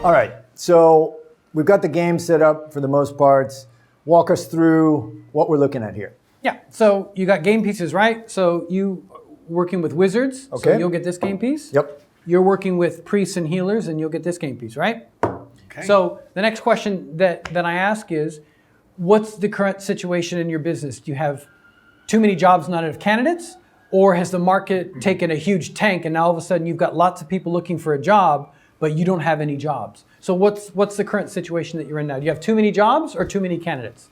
All right, so we've got the game set up for the most parts. Walk us through what we're looking at here. Yeah, so you got game pieces, right? So you working with wizards, Okay. so you'll get this game piece. Yep. You're working with priests and healers, and you'll get this game piece, right? Okay. So the next question that I ask is, what's the current situation in your business? Do you have too many jobs, not enough candidates? Or has the market taken a huge tank and now all of a sudden you've got lots of people looking for a job, but you don't have any jobs? So what's the current situation that you're in now? Do you have too many jobs or too many candidates?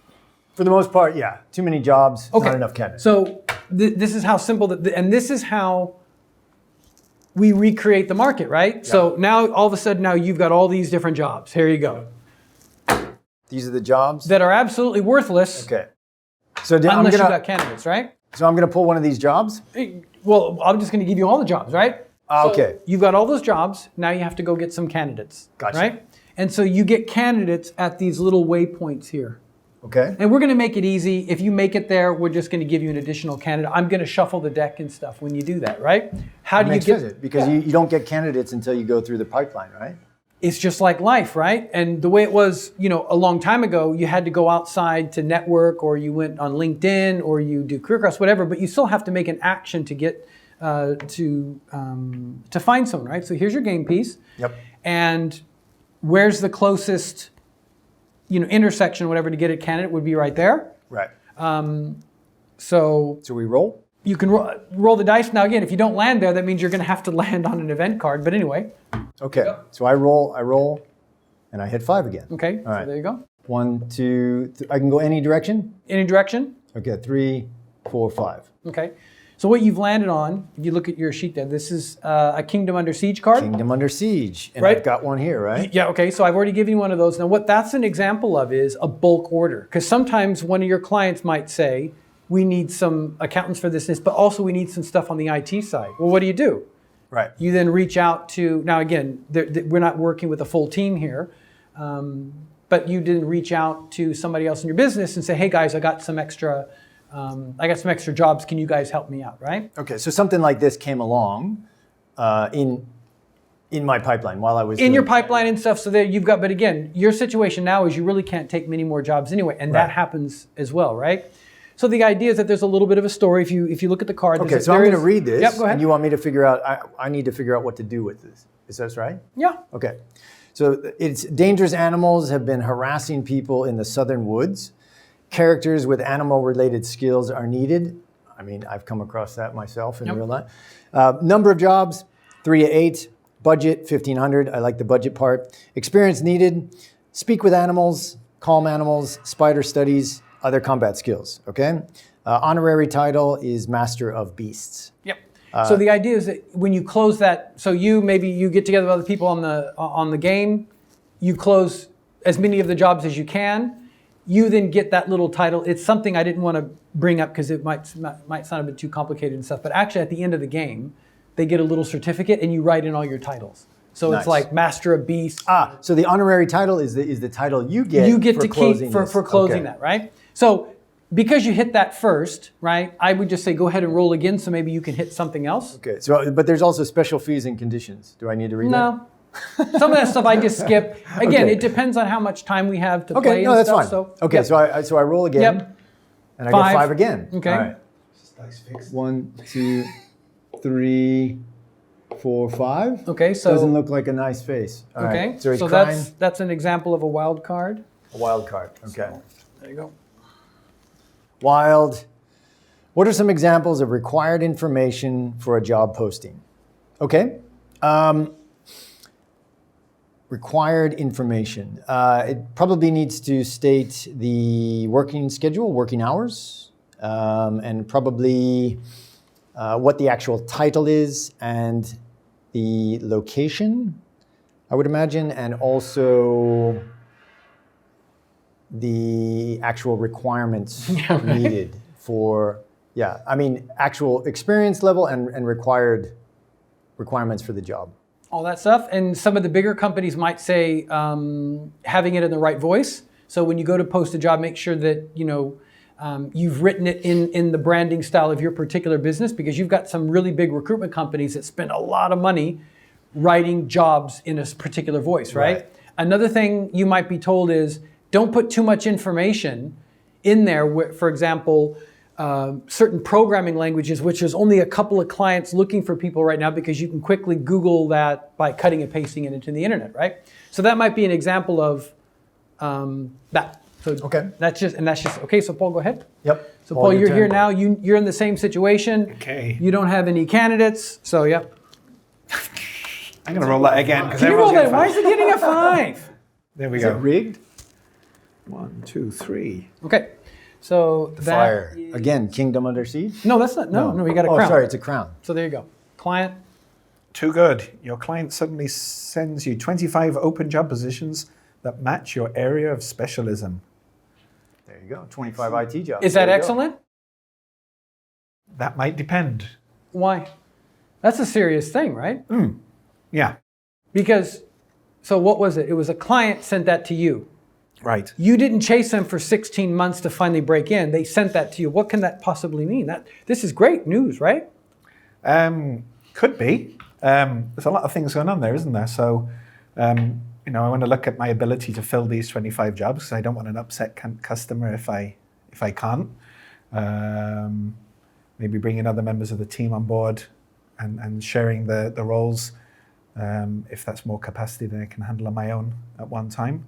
For the most part, yeah. Too many jobs, Okay. not enough candidates. So this is how simple, and this is how we recreate the market, right? Yeah. So now all of a sudden now you've got all these different jobs. Here you go. These are the jobs? That are absolutely worthless. Okay. So unless you've got candidates, right? So I'm going to pull one of these jobs? Well, I'm just going to give you all the jobs, right? Okay. So you've got all those jobs. Now you have to go get some candidates. Gotcha. Right? And so you get candidates at these little waypoints here. Okay. And we're going to make it easy. If you make it there, we're just going to give you an additional candidate. I'm going to shuffle the deck and stuff when you do that, right? How do you get it? Because you don't get candidates until you go through the pipeline, right? It's just like life, right? And the way it was, a long time ago, you had to go outside to network, or you went on LinkedIn, or you do CareerCross, whatever. But you still have to make an action to get to find someone, right? So here's your game piece. Yep. And where's the closest, intersection, whatever, to get a candidate would be right there. Right. So we roll? You can roll the dice. Now, again, if you don't land there, that means you're going to have to land on an event card. But anyway. Okay. So I roll, and I hit 5 again. Okay. All right. So there you go. 1, 2, I can go any direction? Any direction. Okay. 3, 4, 5. Okay. So what you've landed on, if you look at your sheet there, this is a Kingdom Under Siege card. Kingdom Under Siege. And right? I've got one here, right? Yeah, okay. So I've already given you one of those. Now, what that's an example of is a bulk order. Because sometimes one of your clients might say, we need some accountants for this, but also we need some stuff on the IT side. Well, what do? Right. You then reach out to, now again, we're not working with a full team here, but you didn't reach out to somebody else in your business and say, hey guys, I got some extra jobs. Can you guys help me out, right? Okay, so something like this came along in my pipeline while I was in your pipeline and stuff. So there you've got, but again, your situation now is you really can't take many more jobs anyway, and that happens as well, right? So the idea is that there's a little bit of a story. If you look at the card. Okay, so I'm going to read this. Yep, go ahead. And you want me to figure out, I need to figure out what to do with this. Is that right? Yeah. Okay. So it's dangerous animals have been harassing people in the southern woods. Characters with animal-related skills are needed. I mean, I've come across that myself in real life. Number of jobs, 3 to 8. Budget, $1,500. I like the budget part. Experience needed. Speak with animals, calm animals, spider studies, other combat skills, okay? Honorary title is Master of Beasts. Yep. So the idea is that when you close that, so you get together with other people on the game, you close as many of the jobs as you can, you then get that little title. It's something I didn't want to bring up because it might sound a bit too complicated and stuff, but actually at the end of the game, they get a little certificate and you write in all your titles. So nice. It's like Master of Beasts. So the honorary title is the title you get. You get for to closing keep for closing that, right? So because you hit that first, right? I would just say go ahead and roll again, so maybe you can hit something else. Okay. So, but there's also special fees and conditions. Do I need to read that? No. Some of that stuff I just skip. Again, It depends on how much time we have to play. Okay. No, and that's stuff, fine. So, okay. Yep. So I roll again. Yep. And I get 5 again. Okay. All right. 1, 2, 3, 4, 5. Okay. So doesn't look like a nice face. All okay. Right. So, he's that's an example of a wild card. A wild card. Okay. So, there you go. Wild. What are some examples of required information for a job posting? Okay. Required information. It probably needs to state the working schedule, working hours, and probably what the actual title is and the location, I would imagine, and also the actual requirements needed for, actual experience level and requirements for the job. All that stuff. And some of the bigger companies might say having it in the right voice. So when you go to post a job, make sure that, you've written it in the branding style of your particular business, because you've got some really big recruitment companies that spend a lot of money writing jobs in a particular voice, right? Another thing you might be told is don't put too much information in there. For example, certain programming languages, which there's only a couple of clients looking for people right now because you can quickly Google that by cutting and pasting it into the internet, right? So that might be an example of that. So Okay. that's just okay. So Paul, go ahead. Yep. So Paul, you're here now. You're in the same situation. Okay. You don't have any candidates. So yep. I'm going to roll that again. Can you roll that? Why is it getting a 5? There we Is go. it rigged? 1, 2, 3. Okay. So that Fire. is- Again, Kingdom Under Siege? No, that's not. No, we got a crown. Oh, sorry, it's a crown. So there you go. Client. Too good. Your client suddenly sends you 25 open job positions that match your area of specialism. There you go. 25 IT jobs. Is that There you go. excellent? That might depend. Why? That's a serious thing, right? Yeah, Because, so what was it? It was a client sent that to you. right. You didn't chase them for 16 months to finally break in. They sent that to you. What can that possibly mean? This is great news, right? Could be. There's a lot of things going on there, isn't there? So, I want to look at my ability to fill these 25 jobs because I don't want an upset customer if I can't. Maybe bringing other members of the team on board and sharing the roles if that's more capacity than I can handle on my own at one time.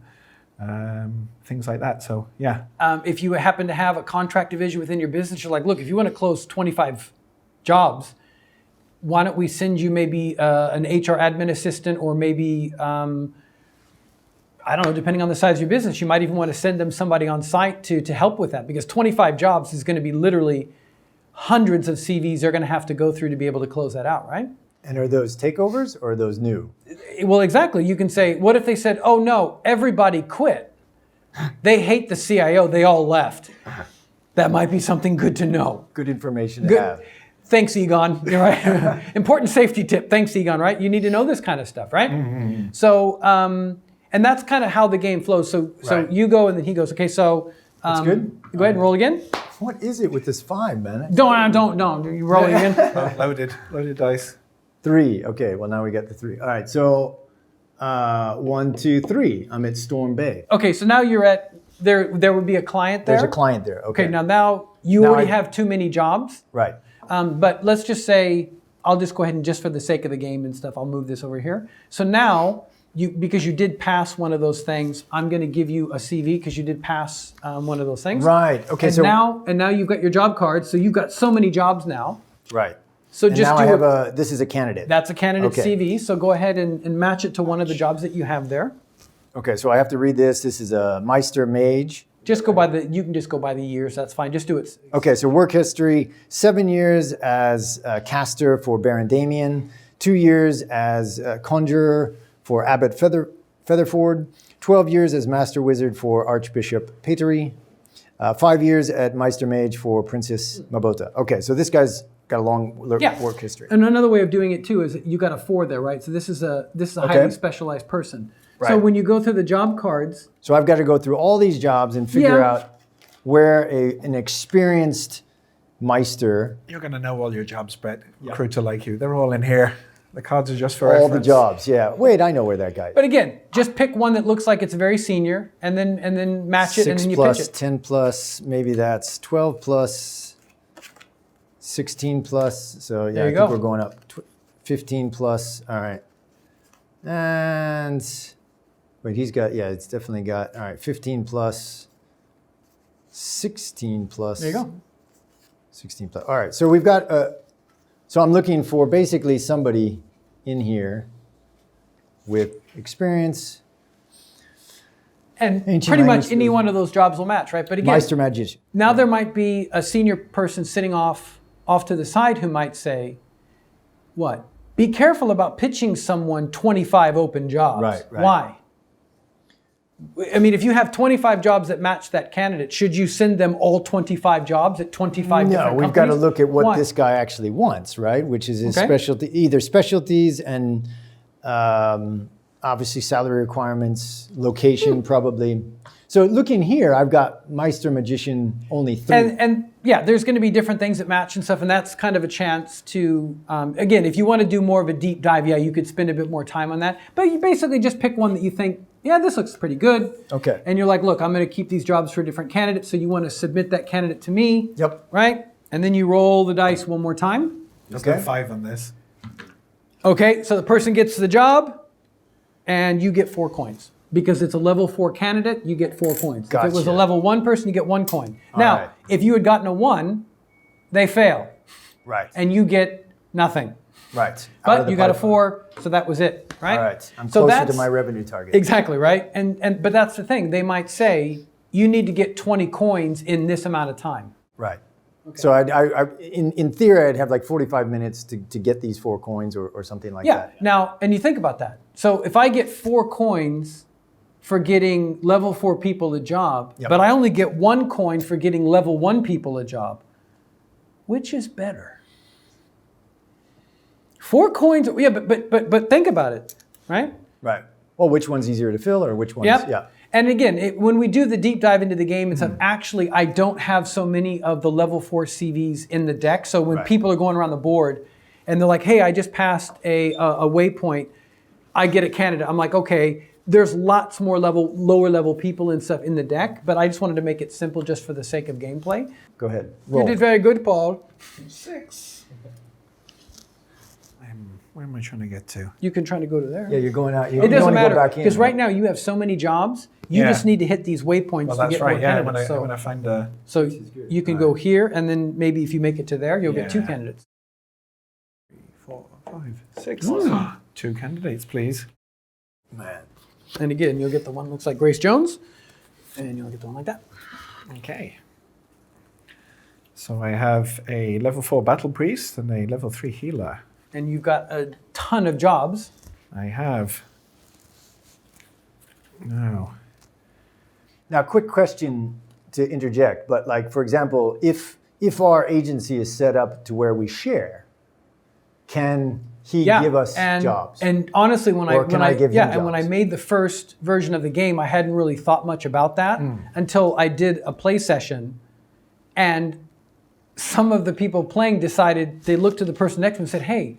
Things like that. So, yeah. If you happen to have a contract division within your business, you're like, look, if you want to close 25 jobs, why don't we send you maybe an HR admin assistant or maybe, I don't know, depending on the size of your business, you might even want to send them somebody on site to help with that because 25 jobs is going to be literally hundreds of CVs they're going to have to go through to be able to close that out, right? And are those takeovers or are those new? Well, exactly. You can say, what if they said, oh no, everybody quit. They hate the CIO, they all left. That might be something good to know. Good information to Good. have. Thanks, Egon. You're right. Important safety tip. Thanks, Egon. Right? You need to know this kind of stuff, right? Mm-hmm. So, and that's kind of how the game flows. So Right. you go, and then he goes. Okay, so That's good. Go ahead and roll again. What is it with this 5, man? Don't. You roll again. Loaded dice. 3. Okay, well, now we got the 3. All right, so 1, 2, 3. I'm at Storm Bay. Okay, so now you're at there. There would be a client there. There's a client there. Okay. Okay, now you Now already I- have too many jobs. Right. But let's just say, I'll just go ahead and just for the sake of the game and stuff, I'll move this over here. So now, because you did pass one of those things, I'm going to give you a CV because you did pass one of those things. Right. Okay. And So now you've got your job card. So you've got so many jobs now. right. So And just now do I have this is a candidate. that's a candidate Okay. CV. So go ahead and match it to one of the jobs that you have there. Okay, so I have to read this. This is a Meister Mage. You can just go by the years. That's fine. Just do it. Okay, so work history: 7 years as a caster for Baron Damien, 2 years as a conjurer for Abbot Featherford, 12 years as Master Wizard for Archbishop Patery, 5 years at Meister Mage for Princess Mabota. Okay, so this guy's got a long work history. And another way of doing it too is you got a 4 there, right? So this is a Okay. highly specialized person. So Right. when you go through the job cards, So I've got to go through all these jobs and figure Yeah. out where an experienced Meister, You're going to know all your jobs, Brett. Recruiter like you. They're all in here. The cards are just for all the reference. jobs. Yeah. Wait, I know where that guy is. but again, just pick one that looks like it's very senior, and then match it, and 6 then you plus, pitch it. 10 plus, maybe that's 12 plus, 16 plus. So yeah, There I you think go. we're going up. 15 plus. All right. And wait, it's definitely got, all right, 15 plus, 16 plus. There you go. 16 plus. All right. So we've got, so I'm looking for basically somebody in here with experience. And Ancient pretty much language any skills. one of those jobs will match, right? But again, Meister Magician. now there might be a senior person sitting off to the side who might say, what? Be careful about pitching someone 25 open jobs. Right. Why? I mean, if you have 25 jobs that match that candidate, should you send them all 25 jobs at 25 No, different we've got to companies? look at what Why? this guy actually wants, right? Which is his Okay. specialty, either specialties and obviously salary requirements, location probably. So looking here, I've got Meister Magician only 3. And yeah, there's going to be different things that match and stuff, and that's kind of a chance to, again, if you want to do more of a deep dive, yeah, you could spend a bit more time on that. But you basically just pick one that you think yeah, this looks pretty good. Okay. And you're like, look, I'm going to keep these jobs for different candidates. So you want to submit that candidate to me. Yep. Right? And then you roll the dice one more time. There's Okay. no 5 on this. Okay, so the person gets the job and you get 4 coins. Because it's a level 4 candidate, you get 4 coins. If it was a Gotcha. level 1 person, you get 1 coin. Now, right. if you had gotten a 1, they fail. Right. And you get nothing. Right. Out of But the you got a pipeline. 4, so that was it, right? All right. I'm so closer that's, to my revenue target. Exactly, right? But that's the thing. They might say, you need to get 20 coins in this amount of time. Right. So in theory, I'd have like 45 minutes to get these 4 coins or something like Yeah. that. Now, and you think about that. So if I get 4 coins for getting level 4 people a job, Yep. but I only get 1 coin for getting level 1 people a job, which is better? 4 coins, yeah, but think about it, right? Right. Well, which one's easier to fill or which one's, Yep. yeah. And again, when we do the deep dive into the game, it's actually, I don't have so many of the level 4 CVs in the deck. So when Right. people are going around the board and they're like, hey, I just passed a waypoint, I get a candidate. I'm like, okay, there's lots more lower level people and stuff in the deck, but I just wanted to make it simple just for the sake of gameplay. Go ahead. You Roll. did very good, Paul. 6. Where am I trying to get to? You can try to go to there. Yeah, you're going out. You It don't doesn't want to matter go back in. because right now you have so many jobs. You Yeah. just need to hit these waypoints Well, to that's get more right. Yeah, candidates. when I find a... So you can go here, and then maybe if you make it to there, you'll get 2 Yeah. candidates. 4, 5, 6. 2 candidates, please. Man. And again, you'll get the one that looks like Grace Jones, and you'll get the one like that. Okay. So I have a level 4 battle priest and a level 3 healer. And you've got a ton of jobs. I have... No. Now, quick question to interject, but like, for example, if our agency is set up to where we share, can he give us jobs? And honestly, when I give him and when I jobs? made the first version of the game, I hadn't really thought much about that until I did a play session, and some of the people playing decided, they looked to the person next to them and said, hey,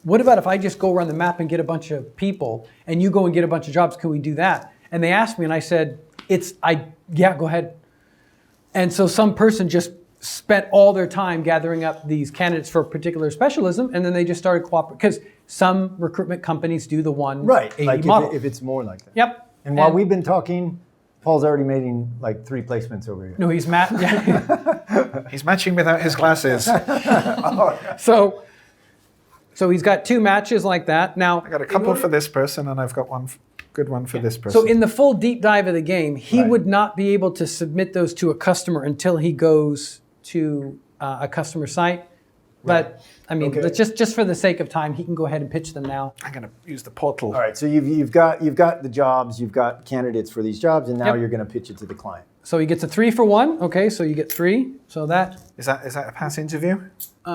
what about if I just go around the map and get a bunch of people and you go and get a bunch of jobs, can we do that? And they asked me and I said, yeah, go ahead. And so some person just spent all their time gathering up these candidates for a particular specialism, and then they just started cooperating. Because some recruitment companies do the 180 like model. if it's more like that. Yep. And while we've been talking, Paul's already making like 3 placements over here. No, he's Matt. Yeah. He's matching without his glasses. I So he's got 2 matches like that. Now, got a couple for this person, and I've got one good one for this person. so in the full deep dive of the game, he Right. would not be able to submit those to a customer until he goes to a customer site. But I mean, Okay. let's just for the sake of time, he can go ahead and pitch them now. I'm going to use the portal. All right, so you've got the jobs, you've got candidates for these jobs, and now Yep. you're going to pitch it to the client. So he gets a 3 for 1. Okay, so you get 3. So that, Is that a pass interview?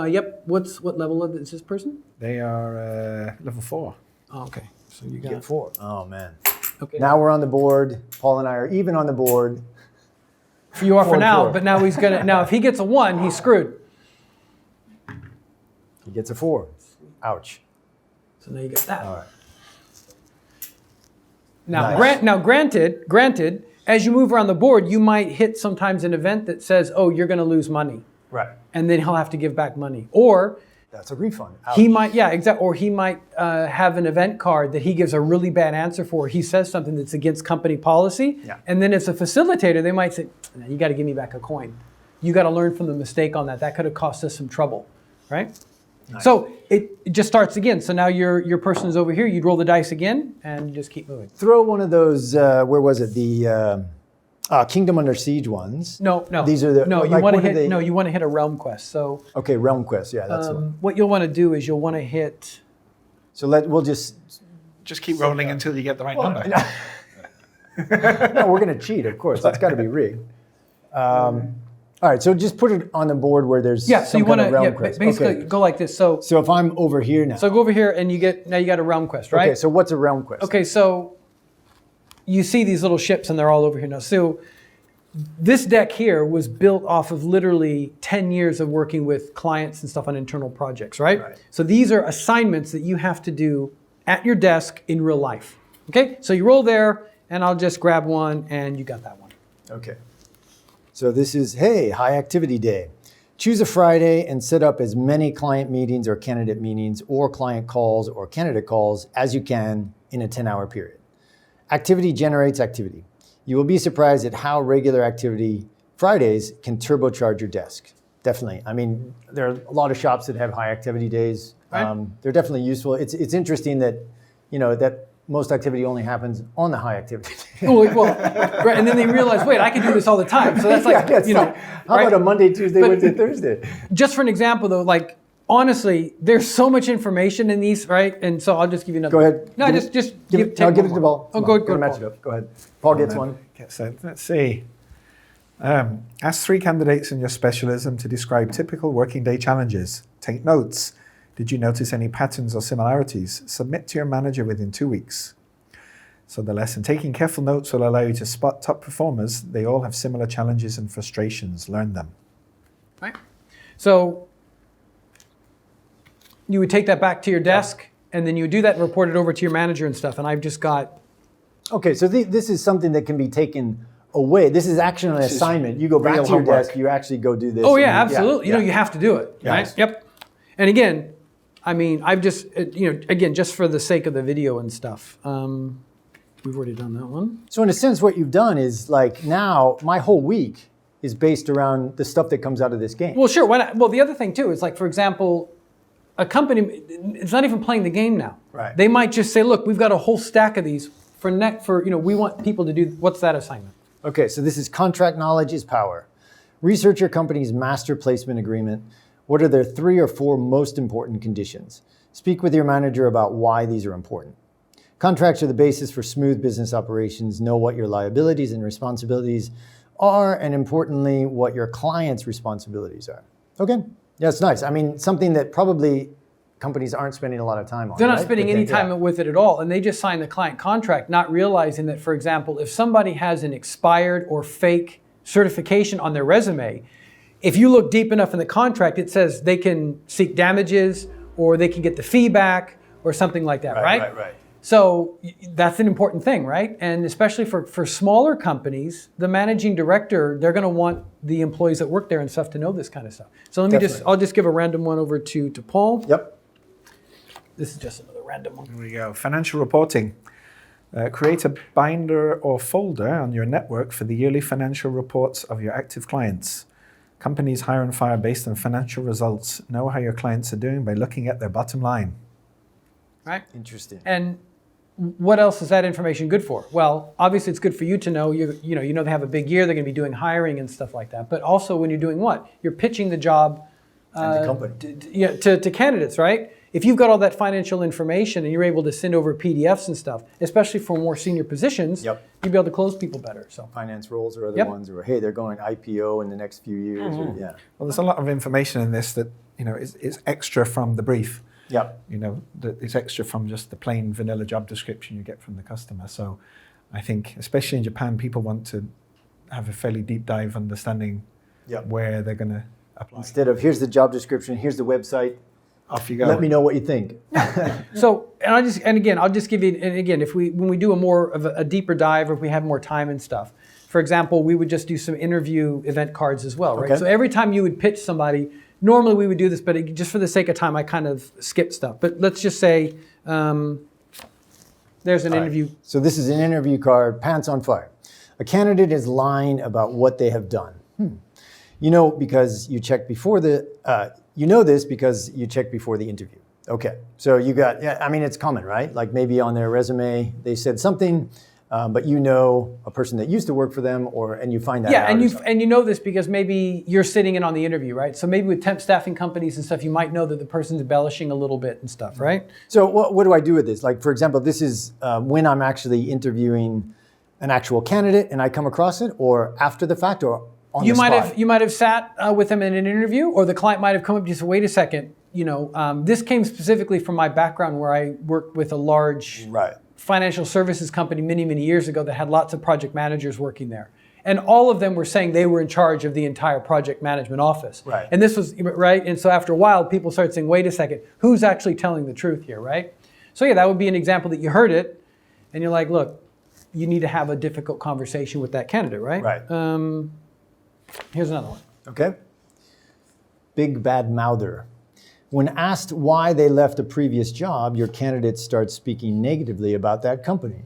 yep. What level is this person? They are level 4. Oh, okay. So you Get got 4. Oh man. okay. Now we're on the board. Paul and I are even on the board. You are for 4 and now, 4. but now he's gonna. Now if he gets a 1, he's screwed. He gets a 4. Ouch. So now you get that. All right. Now, Nice. granted, as you move around the board, you might hit sometimes an event that says, "Oh, you're going to lose money," Right. and then he'll have to give back money, or That's a refund. Ouch. he might, yeah, exactly, or he might have an event card that he gives a really bad answer for. He says something that's against company policy, Yeah. and then as a facilitator, they might say, "You got to give me back a coin. You got to learn from the mistake on that. That could have cost us some trouble," right? Nice. So it just starts again. So now your person is over here. You'd roll the dice again and just keep moving. Throw one of those. Where was it? The Kingdom Under Siege ones. No. These are the. No, you like, want to what are hit. they- No, you want to hit a realm quest. So Okay, Realm Quest. Yeah, that's the one. what you'll want to do is you'll want to hit. So we'll just. Just keep rolling until you get the right number. No, we're going to cheat, of course. That's got to be rigged. All right, so just put it on the board where there's Yeah. So some you want kind to of realm quest. basically Okay. go like this. So So if I'm over here now. go over here and you got a realm quest, right? Okay, so what's a realm quest? Okay, so you see these little ships and they're all over here now. So this deck here was built off of literally 10 years of working with clients and stuff on internal projects, right? Right. So these are assignments that you have to do at your desk in real life. Okay, so you roll there and I'll just grab one, and you got that one. Okay. So this is, hey, high activity day. Choose a Friday and set up as many client meetings or candidate meetings or client calls or candidate calls as you can in a 10-hour period. Activity generates activity. You will be surprised at how regular activity Fridays can turbocharge your desk. Definitely. I mean, there are a lot of shops that have high activity days. Right. They're definitely useful. It's interesting that, that most activity only happens on the high activity day. Right, and then they realize, wait, I can do this all the time. So that's like, how about a Monday, Tuesday, Wednesday, Thursday? Just for an example, though, like, honestly, there's so much information in these, right? And so I'll just give you another. Go ahead. No, give it to the ball. Oh, go match it up. Go ahead. Paul gets one. So let's see. Ask 3 candidates in your specialism to describe typical working day challenges. Take notes. Did you notice any patterns or similarities? Submit to your manager within 2 weeks. So the lesson, taking careful notes will allow you to spot top performers. They all have similar challenges and frustrations. Learn them. Right. So you would take that back to your desk, and then you would do that and report it over to your manager and stuff. And I've just got... Okay, so this is something that can be taken away. This is actually an assignment. You go back to your desk, you actually go do this. Oh, yeah, absolutely. You have to do it, right? Yes. Yep. And again, I mean, I've just, again, just for the sake of the video and stuff, we've already done that one. So in a sense, what you've done is like now my whole week is based around the stuff that comes out of this game. Well, sure. Well, the other thing too is like, for example, a company, it's not even playing the game now. Right. They might just say, look, we've got a whole stack of these we want people to do, what's that assignment? Okay, so this is contract knowledge is power. Research your company's master placement agreement. What are their 3 or 4 most important conditions? Speak with your manager about why these are important. Contracts are the basis for smooth business operations. Know what your liabilities and responsibilities are, and importantly, what your client's responsibilities are. Okay, yeah, it's nice. I mean, something that probably companies aren't spending a lot of time on. They're not spending any time with it at all, and they just sign the client contract, not realizing that, for example, if somebody has an expired or fake certification on their resume, if you look deep enough in the contract, it says they can seek damages or they can get the fee back or something like that, right? Right. So that's an important thing, right? And especially for smaller companies, the managing director, they're going to want the employees that work there and stuff to know this kind of stuff. So I'll just give a random one over to Paul. Yep. This is just another random one. Here we go. Financial reporting. Create a binder or folder on your network for the yearly financial reports of your active clients. Companies hire and fire based on financial results. Know how your clients are doing by looking at their bottom line. Right. Interesting. And what else is that information good for? Well, obviously it's good for you to know. You know they have a big year. They're going to be doing hiring and stuff like that. But also when you're doing what? You're pitching the job and the company. To candidates, right? If you've got all that financial information and you're able to send over PDFs and stuff, especially for more senior positions, you'll be able to close people better. So finance roles or other ones, or hey, they're going IPO in the next few years. Mm-hmm. Or, Well, there's a lot of information in this that is extra from the brief. Yep. That is extra from just the plain vanilla job description you get from the customer. So I think, especially in Japan, people want to have a fairly deep dive understanding where they're going to apply. Instead of here's the job description, here's the website. Off you go. Let me know what you think. So, I'll just give you, and again, when we do a more of a deeper dive, or if we have more time and stuff, for example, we would just do some interview event cards as well, right? Okay. So every time you would pitch somebody, normally we would do this, but just for the sake of time, I kind of skip stuff. But let's just say there's an interview. So this is an interview card, pants on fire. A candidate is lying about what they have done. Because you checked before you know this because you checked before the interview. Okay, so you got, it's common, right? Like maybe on their resume, they said something, but a person that used to work for them, and you find that out. And you know this because maybe you're sitting in on the interview, right? So maybe with temp staffing companies and stuff, you might know that the person's embellishing a little bit and stuff, right? So what do I do with this? Like, for example, this is when I'm actually interviewing an actual candidate and I come across it, or after the fact, or on the spot? You might have sat with them in an interview, or the client might have come up to you and said, wait a second, this came specifically from my background where I worked with a large financial services company many, many years ago that had lots of project managers working there. And all of them were saying they were in charge of the entire project management office. Right. And this was, right? And so after a while, people started saying, wait a second, who's actually telling the truth here, right? So that would be an example that you heard it, and you're like, look, you need to have a difficult conversation with that candidate, right? Right. Here's another one. Okay. Big bad mouther. When asked why they left a previous job, your candidate starts speaking negatively about that company.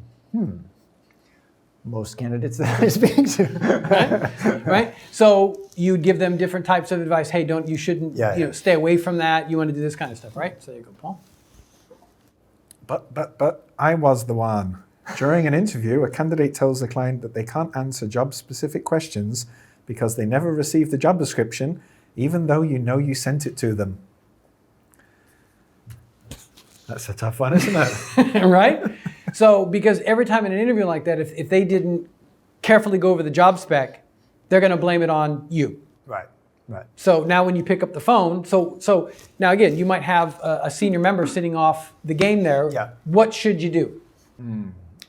Most candidates that I speak to. Right? So you give them different types of advice. Hey, you shouldn't, stay away from that. You want to do this kind of stuff, right? So there you go, Paul. But I was the one. During an interview, a candidate tells the client that they can't answer job-specific questions because they never received the job description, even though you know you sent it to them. That's a tough one, isn't it? Right? So, because every time in an interview like that, if they didn't carefully go over the job spec, they're going to blame it on you. Right. So now when you pick up the phone, so now again, you might have a senior member sitting off the game there. Yeah. What should you do?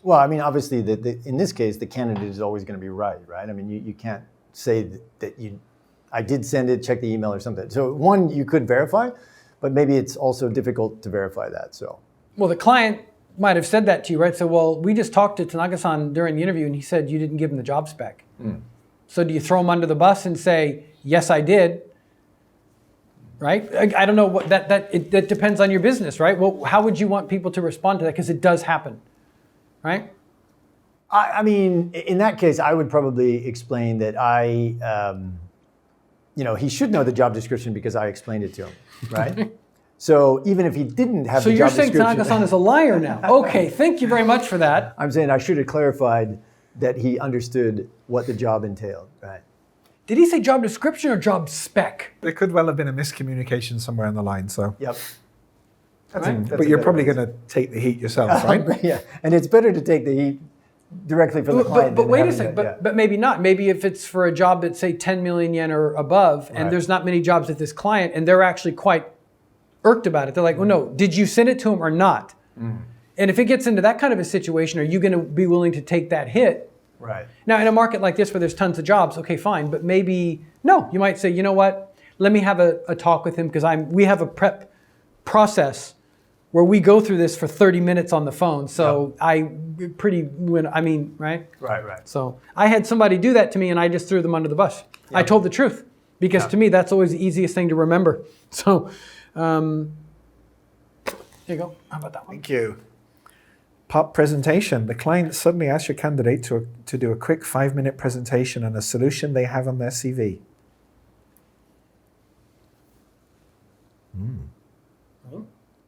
Well, I mean, obviously, in this case, the candidate is always going to be right? I mean, you can't say that I did send it, check the email or something. So one, you could verify, but maybe it's also difficult to verify that. So. Well, the client might have said that to you, right? So, well, we just talked to Tanaka-san during the interview, and he said you didn't give him the job spec. So do you throw him under the bus and say, yes, I did? Right? I don't know what that depends on your business, right? Well, how would you want people to respond to that? Because it does happen, right? I mean, in that case, I would probably explain that he should know the job description because I explained it to him, right? So even if he didn't have the job description. So you're saying Tanaka-san is a liar now. Okay, thank you very much for that. I'm saying I should have clarified that he understood what the job entailed, right? Did he say job description or job spec? There could well have been a miscommunication somewhere on the line, so. Yep. But you're probably going to take the heat yourself, right? Yeah, and it's better to take the heat directly from the client. But wait a second, but maybe not. Maybe if it's for a job that's, say, 10 million yen or above, and there's not many jobs at this client, and they're actually quite irked about it. They're like, well, no, did you send it to him or not? And if it gets into that kind of a situation, are you going to be willing to take that hit? Right. Now, in a market like this where there's tons of jobs, okay, fine. But maybe, no, you might say, you know what? Let me have a talk with him because we have a prep process where we go through this for 30 minutes on the phone. So right? Right. So I had somebody do that to me and I just threw them under the bus. I told the truth because to me, that's always the easiest thing to remember. So there you go. How about that one? Thank you. Pop presentation. The client suddenly asks your candidate to do a quick 5-minute presentation on a solution they have on their CV.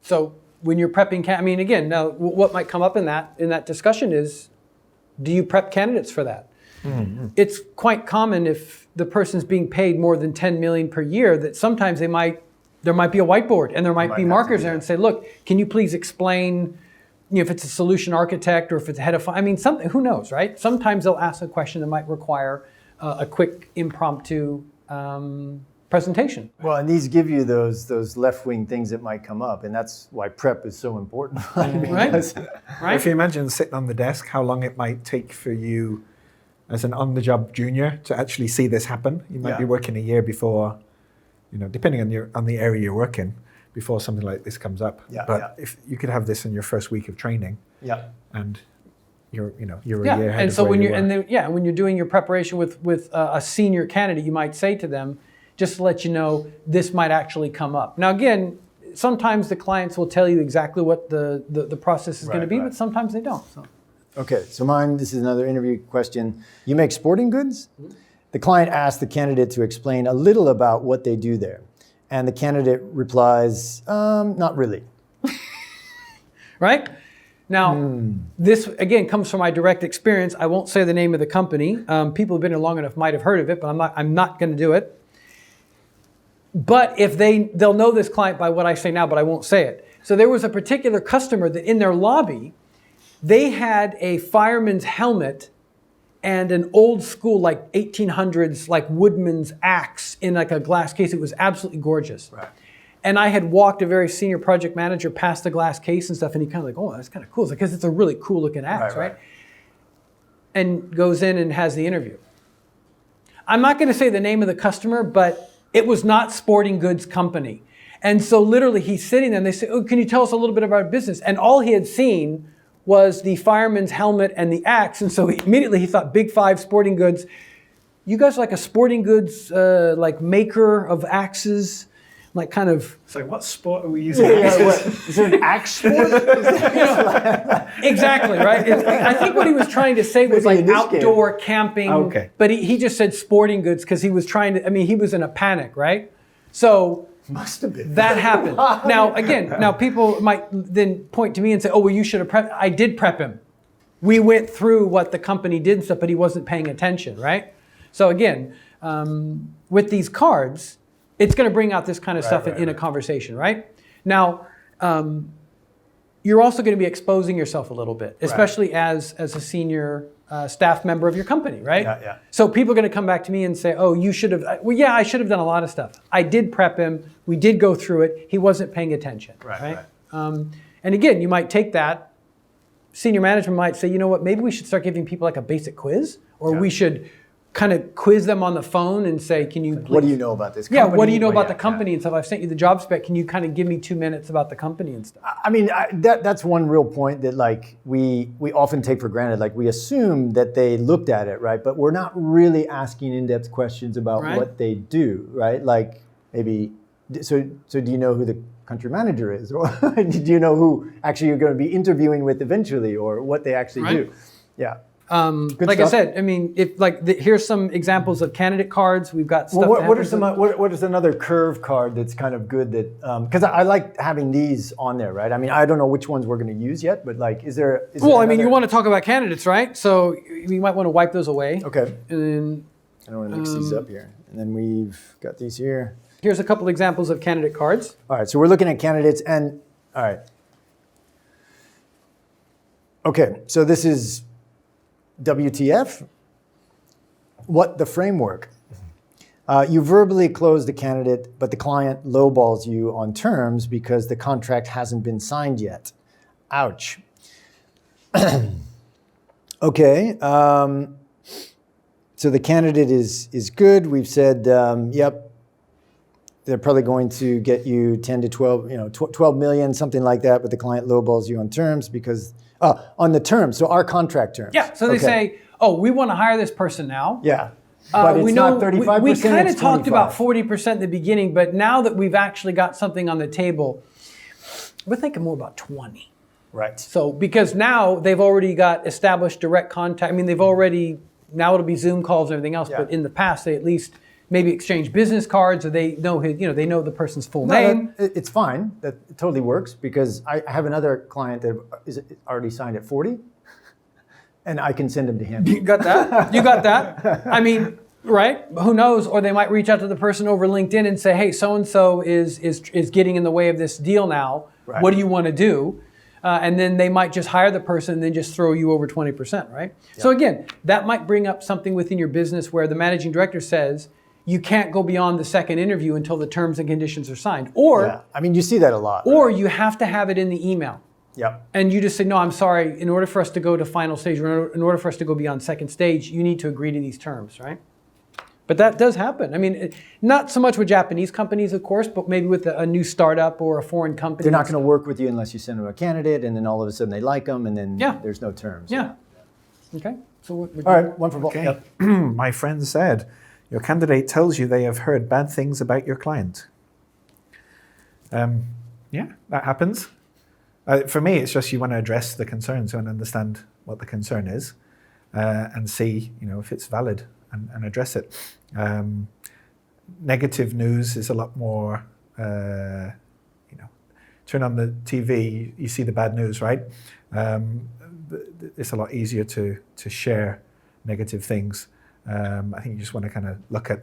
So when you're prepping, again, now what might come up in that discussion is, do you prep candidates for that? It's quite common if the person's being paid more than 10 million per year that sometimes there might be a whiteboard and there might be markers there and say, look, can you please explain, if it's a solution architect or if it's a head of, something, who knows, right? Sometimes they'll ask a question that might require a quick impromptu presentation. Well, and these give you those left-wing things that might come up, and that's why prep is so important. Right? If you imagine sitting on the desk, how long it might take for you as an on-the-job junior to actually see this happen. You might be working a year before, depending on the area you're working, before something like this comes up. If you could have this in your first week of training, and you're a year ahead and so of when you're when you're doing your preparation with a senior candidate, you might say to them, just to let you know, this might actually come up. Now again, sometimes the clients will tell you exactly what the process is going to be, but sometimes they don't. So. Okay, so this is another interview question. You make sporting goods? The client asks the candidate to explain a little about what they do there. And the candidate replies, not really. Right? Now, this, again, comes from my direct experience. I won't say the name of the company. People who've been here long enough might have heard of it, but I'm not going to do it. But if they'll know this client by what I say now, but I won't say it. So there was a particular customer that in their lobby, they had a fireman's helmet and an old school, like 1800s, like woodman's axe in like a glass case. It was absolutely gorgeous. Right. And I had walked a very senior project manager past the glass case and stuff, and he kind of like, oh, that's kind of cool. Because it's a really cool looking axe, right? And goes in and has the interview. I'm not going to say the name of the customer, but it was not Sporting Goods Company. And so literally he's sitting there and they say, oh, can you tell us a little bit about our business? And all he had seen was the fireman's helmet and the axe. And so immediately he thought Big Five Sporting Goods. You guys are like a sporting goods like maker of axes, like kind of. So what sport are we using? Is there an axe sport? Exactly, right? I think what he was trying to say was Maybe like in this outdoor camping. Okay. But he just said sporting goods because he was trying to, he was in a panic, right? So Must have been. that happened. Now people might then point to me and say, oh, well, you should have prepped. I did prep him. We went through what the company did and stuff, but he wasn't paying attention, right? So again, with these cards, it's going to bring out this kind of stuff in a conversation, right? Now, you're also going to be exposing yourself a little bit, especially as a senior staff member of your company, right? Yeah. So people are going to come back to me and say, oh, you should have, well, yeah, I should have done a lot of stuff. I did prep him. We did go through it. He wasn't paying attention, right? And again, you might take that. Senior management might say, you know what, maybe we should start giving people like a basic quiz, or we should kind of quiz them on the phone and say, can you please, What do you know about this yeah, company? what do you know about the company and stuff? I've sent you the job spec. Can you kind of give me 2 minutes about the company and stuff? I mean, that's one real point that like we often take for granted. Like we assume that they looked at it, right? But we're not really asking in-depth questions about what they do, right? Like maybe, so do you know who the country manager is? Or do you know who actually you're going to be interviewing with eventually, or what they actually do? Yeah. Like I said, I mean, if here's some examples of candidate cards. We've got stuff. What are some? What is another curve card that's kind of good? That because I like having these on there, right? I mean, I don't know which ones we're going to use yet, but like, is there? Well, I mean, you want to talk about candidates, right? So you might want to wipe those away. Okay. And then I don't want to mix these up here. And then we've got these here. here's a couple examples of candidate cards. All right, so we're looking at candidates, and all right. Okay, so this is WTF. What the framework? You verbally close the candidate, but the client lowballs you on terms because the contract hasn't been signed yet. Ouch. Okay. So the candidate is good. We've said, yep, they're probably going to get you 10 to 12, 12 million, something like that, but the client lowballs you on terms because, on the terms, so our contract terms. Yeah, so they say, oh, we want to hire this person now. Yeah. But it's not 35%. We kind of it's talked 25. about 40% in the beginning, but now that we've actually got something on the table, we're thinking more about 20. Right. So because now they've already got established direct contact. I mean, they've already, now it'll be Zoom calls and everything else, but in the past they at least maybe exchange business cards, or they know his, they know the person's full name. It's fine. That totally works because I have another client that is already signed at 40. And I can send them to him. You got that? You got that? I mean, right? Who knows? Or they might reach out to the person over LinkedIn and say, hey, so-and-so is getting in the way of this deal now. Right. What do you want to do? And then they might just hire the person and then just throw you over 20%, right? Yep. So again, that might bring up something within your business where the managing director says, you can't go beyond the second interview until the terms and conditions are signed. Or, I mean, you see that a lot. Or you have to have it in the email. Yep. And you just say, no, I'm sorry, in order for us to go to final stage, or in order for us to go beyond second stage, you need to agree to these terms, right? But that does happen. I mean, not so much with Japanese companies, of course, but maybe with a new startup or a foreign company. They're not going to work with you unless you send them a candidate, and then all of a sudden they like them, and then there's no terms. Yeah. Okay. So all right, one for both. Okay. Yep. My friend said, your candidate tells you they have heard bad things about your client. Yeah, that happens. For me, it's just you want to address the concerns and understand what the concern is, and see, if it's valid and address it. Negative news is a lot more. Turn on the TV, you see the bad news, right? It's a lot easier to share negative things. I think you just want to kind of look at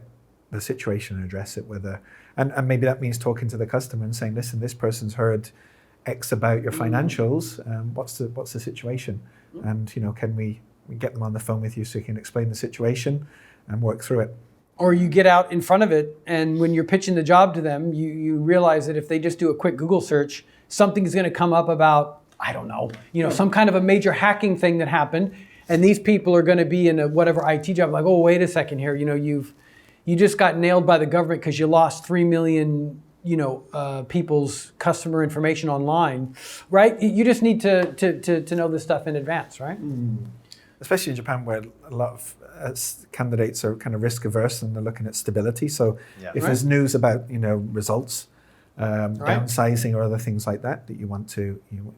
the situation and address it, and maybe that means talking to the customer and saying, listen, this person's heard X about your financials. What's the situation? And can we get them on the phone with you so you can explain the situation and work through it? Or you get out in front of it, and when you're pitching the job to them, you realize that if they just do a quick Google search, something's going to come up about, I don't know, some kind of a major hacking thing that happened, and these people are going to be in a whatever IT job. Like, oh, wait a second here, you just got nailed by the government because you lost $3 million people's customer information online, right? You just need to know this stuff in advance, right? Especially in Japan, where a lot of candidates are kind of risk averse and they're looking at stability. So if there's news about results, downsizing or other things like that you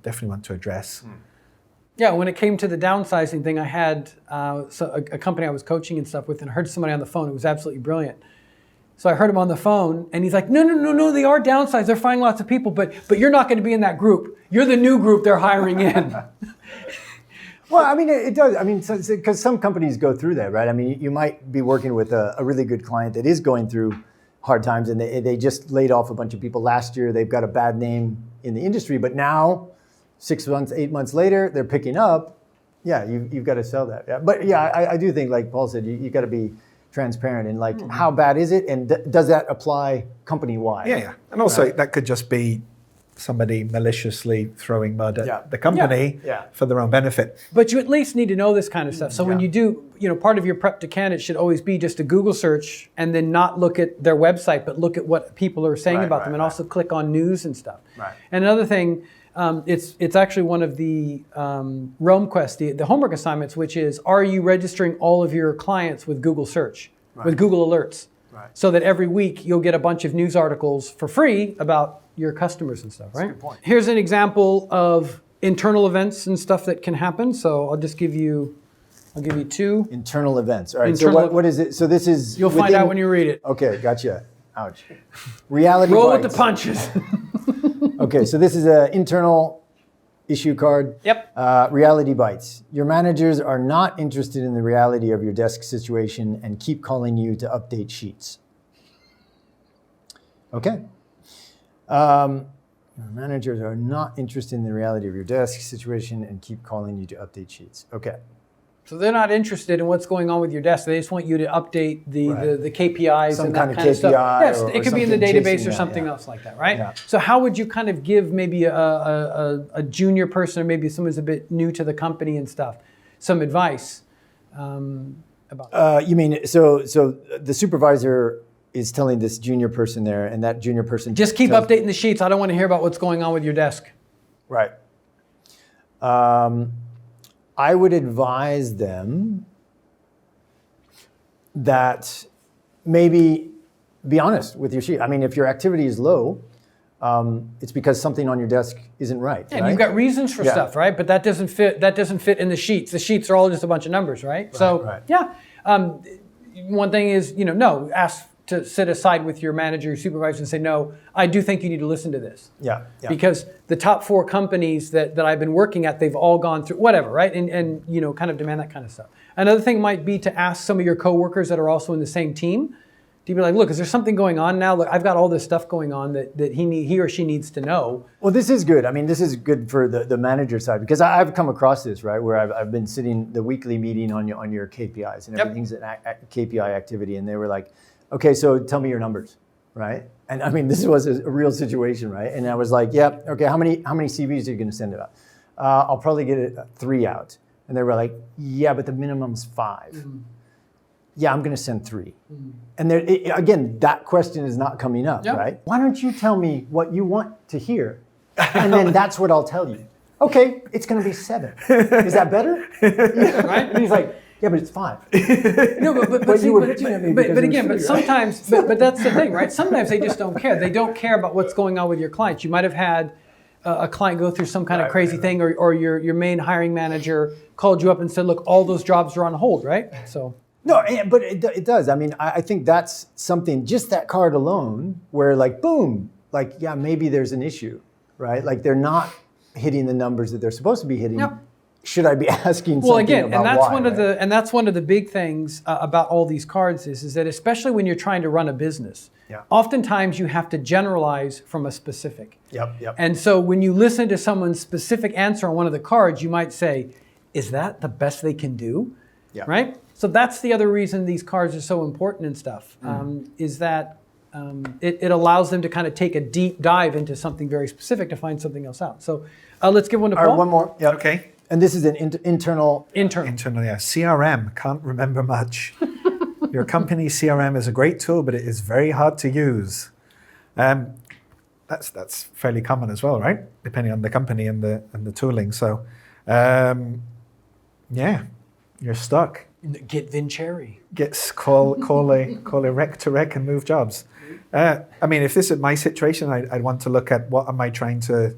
definitely want to address. Yeah, when it came to the downsizing thing, I had a company I was coaching and stuff with, and I heard somebody on the phone. It was absolutely brilliant. So I heard him on the phone, and he's like, no, they are downsized. They're finding lots of people, but you're not going to be in that group. You're the new group they're hiring in. Well, I mean, it does. I mean, because some companies go through that, right? I mean, you might be working with a really good client that is going through hard times, and they just laid off a bunch of people last year. They've got a bad name in the industry, but now, 6 months, 8 months later, they're picking up. Yeah, you've got to sell that. Yeah. But yeah, I do think, like Paul said, you got to be transparent and like, how bad is it, and does that apply company-wide? Yeah, and also that could just be somebody maliciously throwing mud at the company for their own benefit. But you at least need to know this kind of stuff. So when you do, part of your prep to candidate should always be just a Google search and then not look at their website, but look at what people are saying about them, and also click on news and stuff. Right. And another thing, it's actually one of the Rome Quest, the homework assignments, which is, are you registering all of your clients with Google search, with Google Alerts? Right. So that every week you'll get a bunch of news articles for free about your customers and stuff, right? That's a good point. Here's an example of internal events and stuff that can happen. So I'll give you 2. Internal events. All right. So what is it? So this is... You'll find out when you read it. Okay, gotcha. Ouch. Reality Roll bites. with the punches. Okay, so this is an internal issue card. Yep. Reality bites. Your managers are not interested in the reality of your desk situation and keep calling you to update sheets. Okay. Your managers are not interested in the reality of your desk situation and keep calling you to update sheets. Okay. So they're not interested in what's going on with your desk. They just want you to update the KPIs Some and kind that of kind of stuff. KPI Yes, or it could be in the something database chasing or that, something else like that, right? Yeah. So how would you kind of give maybe a junior person, or maybe someone's a bit new to the company and stuff, some advice about you mean, so the supervisor is telling this junior person there, and that junior person just keep updating the sheets. I don't want to hear about what's going on with your desk. Right. I would advise them that maybe be honest with your sheet. I mean, if your activity is low, it's because something on your desk isn't right. Yeah, and you've got reasons for stuff, right? But that doesn't fit in the sheets. The sheets are all just a bunch of numbers, right? So one thing is, ask to sit aside with your manager, your supervisor, and say, no, I do think you need to listen to this. Yeah. Because the top 4 companies that I've been working at, they've all gone through whatever, right? And kind of demand that kind of stuff. Another thing might be to ask some of your coworkers that are also in the same team to be like, look, is there something going on now? Look, I've got all this stuff going on that he or she needs to know. Well, this is good. I mean, this is good for the manager side, because I've come across this, right, where I've been sitting the weekly meeting on your KPIs, and everything's an KPI activity, and they were like, okay, so tell me your numbers, right? And I mean, this was a real situation, right? And I was like, okay, how many CVs are you going to send out? I'll probably get 3 out. And they were like, yeah, but the minimum's 5. Mm-hmm. Yeah, I'm going to send 3. Mm-hmm. And again, that question is not coming up, right? Why don't you tell me what you want to hear? And then that's what I'll tell you. Okay, it's going to be 7. Is that better? Right? And he's like, yeah, but it's 5. No, but sometimes, but that's the thing, right? Sometimes they just don't care. They don't care about what's going on with your clients. You might have had a client go through some kind of crazy thing, or your main hiring manager called you up and said, look, all those jobs are on hold, right? So. No, but it does. I mean, I think that's something, just that card alone, where like, boom, like, yeah, maybe there's an issue, right? Like they're not hitting the numbers that they're supposed to be hitting. Yep. Should I be asking something about and that's why, one of the big things about all these cards is that, especially when you're trying to run a business, oftentimes you have to generalize from a specific. Yep. And so when you listen to someone's specific answer on one of the cards, you might say, is that the best they can do? Yeah. Right? So that's the other reason these cards are so important and stuff, is that it allows them to kind of take a deep dive into something very specific to find something else out. So let's give one to Paul. All right, one more. Yeah. Okay. And this is an internal, yeah. CRM, can't remember much. Your company CRM is a great tool, but it is very hard to use. that's fairly common as well, right? Depending on the company and the tooling. So, yeah, you're stuck. Get Vincherry. Call a rec to rec and move jobs. I mean, if this is my situation, I'd want to look at what am I trying to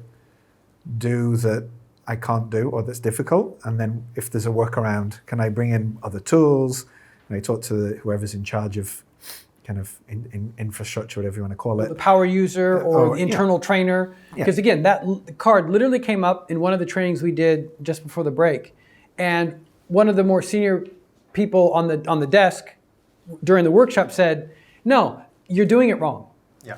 do that I can't do or that's difficult, and then if there's a workaround, can I bring in other tools? Can I talk to whoever's in charge of kind of in infrastructure, whatever you want to call it. The power user or the internal trainer. Because again, that card literally came up in one of the trainings we did just before the break. And one of the more senior people on the desk during the workshop said, no, you're doing it wrong. Yeah.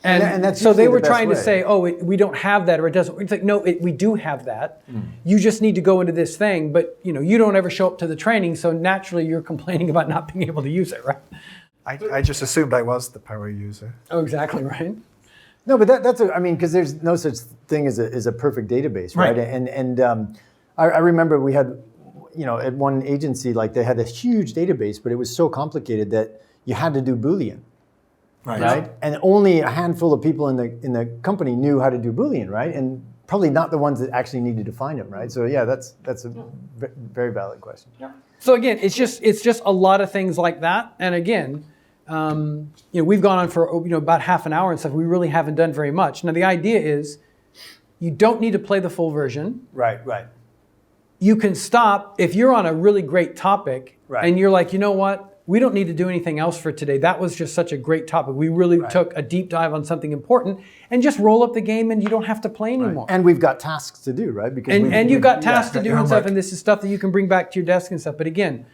And that's so they were the trying to way. say, we don't have that, or it doesn't. It's like, no, we do have that. You just need to go into this thing, but you don't ever show up to the training, so naturally you're complaining about not being able to use it, right? I just assumed I was the power user. Oh, exactly, right? No, but because there's no such thing as a perfect database, right? And I remember we had, at one agency, like they had a huge database, but it was so complicated that you had to do Boolean. Right. And only a handful of people in the company knew how to do Boolean, right? And probably not the ones that actually needed to find them, right? So yeah, that's a very valid question. Yeah. So again, it's just a lot of things like that. And again, we've gone on for about half an hour and stuff. We really haven't done very much. Now the idea is, you don't need to play the full version. Right. You can stop if you're on a really great topic, and you're like, you know what? We don't need to do anything else for today. That was just such a great topic. We really took a deep dive on something important, and just roll up the game, and you don't have to play anymore. And we've got tasks to do, right? Because you've got tasks to do and stuff, and this is stuff that you can bring back to your desk and stuff. But again,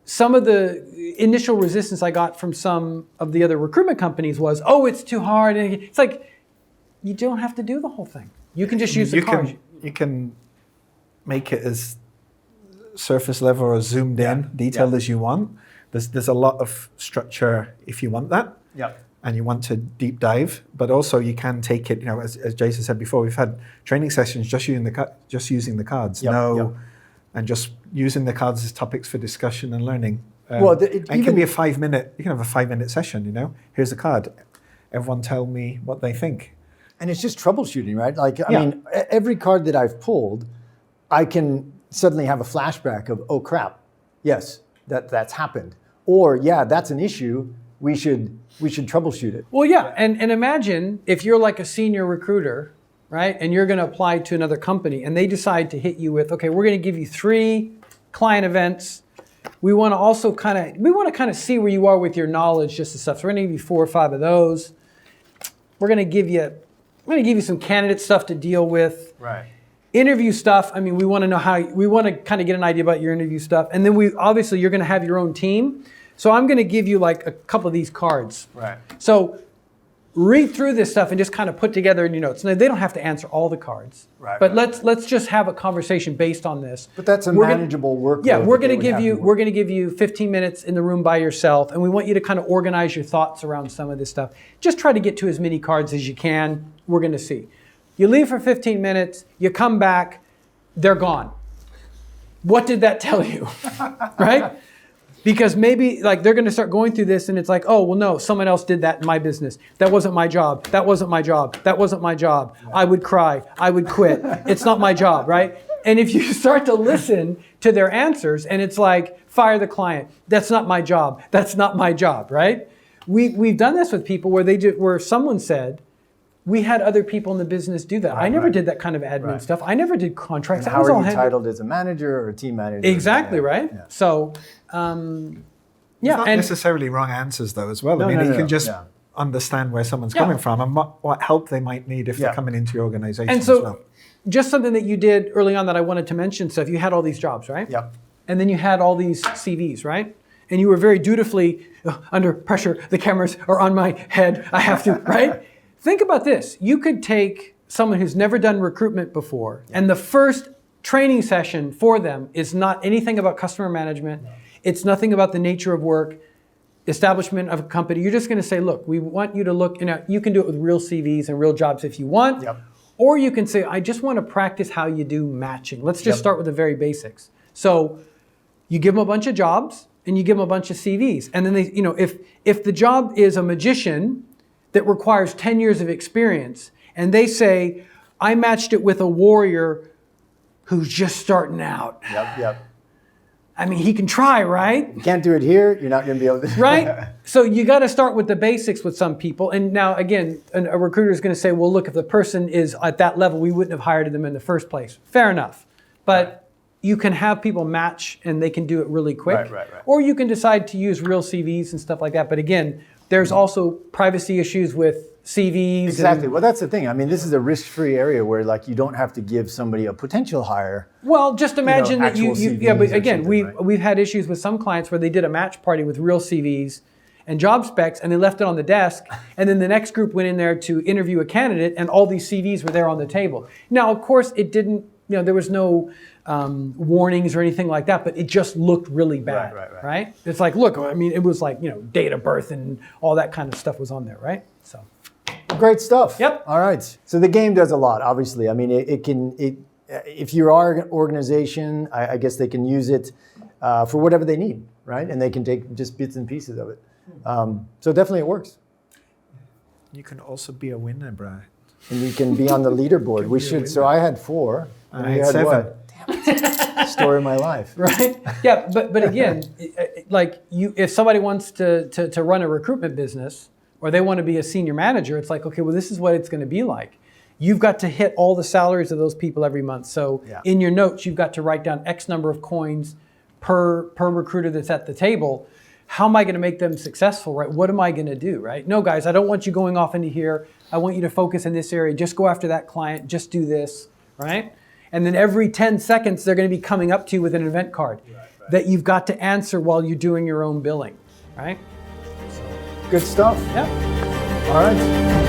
some of the initial resistance I got from some of the other recruitment companies was, it's too hard. And it's like, you don't have to do the whole thing. You can just use the card. You can make it as surface level or zoomed in, detailed as you want. There's a lot of structure if you want that, and you want to deep dive. But also you can take it. As Jason said before, we've had training sessions just using the cards, and just using the cards as topics for discussion and learning. It can be a 5 minute. You can have a 5 minute session. Here's a card. Everyone tell me what they think. And it's just troubleshooting, right? Like I mean, every card that I've pulled, I can suddenly have a flashback of, oh crap, yes, that's happened. Or, that's an issue, we should troubleshoot it. Well, yeah, and imagine if you're like a senior recruiter, right, and you're going to apply to another company, and they decide to hit you with, okay, we're going to give you 3 client events. We want to also kind of see where you are with your knowledge, just and stuff. So we're going to give you 4 or 5 of those. We're going to give you some candidate stuff to deal with. Right. Interview stuff, we want to kind of get an idea about your interview stuff. And then obviously you're going to have your own team. So I'm going to give you like a couple of these cards. Right. So read through this stuff and just kind of put together in your notes. Now, they don't have to answer all the cards. Right. But let's just have a conversation based on this. But that's a manageable workload. Yeah, we're going to give you 15 minutes in the room by yourself, and we want you to kind of organize your thoughts around some of this stuff. Just try to get to as many cards as you can. We're going to see. You leave for 15 minutes, you come back, they're gone. What did that tell you? Right? Because maybe like they're going to start going through this and it's like, oh, well, no, someone else did that in my business. That wasn't my job. That wasn't my job. That wasn't my job. I would cry. I would quit. It's not my job, right? And if you start to listen to their answers and it's like, fire the client. That's not my job. That's not my job, right? We've done this with people where someone said, we had other people in the business do that. I never did that kind of admin stuff. I never did contracts. And how are you titled as a manager or a team manager? Exactly, right? Yeah. So, not necessarily wrong answers though as well. You can just understand where someone's coming from and what help they might need if they're coming into your organization and so, as well. Just something that you did early on that I wanted to mention. So if you had all these jobs, right? Yeah. And then you had all these CVs, right? And you were very dutifully under pressure. The cameras are on my head. I have to, right? Think about this. You could take someone who's never done recruitment before, and the first training session for them is not anything about customer management. No. It's nothing about the nature of work, establishment of a company. You're just going to say, look, we want you to look, you can do it with real CVs and real jobs if you want. Yep. Or you can say, I just want to practice how you do matching. Let's just start with the very basics. So you give them a bunch of jobs and you give them a bunch of CVs. And then they, if the job is a magician, that requires 10 years of experience, and they say, I matched it with a warrior who's just starting out. Yep. I mean, he can try, right? You can't do it here, you're not going to be able to. Right? So you got to start with the basics with some people. And now, again, a recruiter is going to say, well, look, if the person is at that level, we wouldn't have hired them in the first place. Fair enough. But you can have people match and they can do it really quick. Right. Or you can decide to use real CVs and stuff like that. But again, there's also privacy issues with CVs. Exactly. Well, that's the thing. I mean, this is a risk-free area where, like, you don't have to give somebody a potential hire. Well, just imagine that actual CVs yeah, but or again, something, right? we've had issues with some clients where they did a match party with real CVs and job specs, and they left it on the desk, and then the next group went in there to interview a candidate, and all these CVs were there on the table. Now, of course, it didn't, there was no warnings or anything like that, but it just looked really bad, right? It's like, look, I mean, it was like, date of birth and all that kind of stuff was on there, right? So. Great stuff. Yep. All right. So the game does a lot, obviously. I mean, if you are an organization, I guess they can use it for whatever they need, right? And they can take just bits and pieces of it. So definitely it works. You can also be a winner, Brad. And you can be on the leaderboard. We should. So I had 4. I had 7. What? Damn it. Story of my life. Right? Yeah, but again, like if somebody wants to run a recruitment business or they want to be a senior manager, it's like, okay, well, this is what it's going to be like. You've got to hit all the salaries of those people every month. So in your notes, you've got to write down X number of coins per recruiter that's at the table. How am I going to make them successful, right? What am I going to do, right? No, guys, I don't want you going off into here. I want you to focus in this area. Just go after that client. Just do this, right? And then every 10 seconds, they're going to be coming up to you with an event card that you've got to answer while you're doing your own billing, right? Good stuff. Yeah. All right.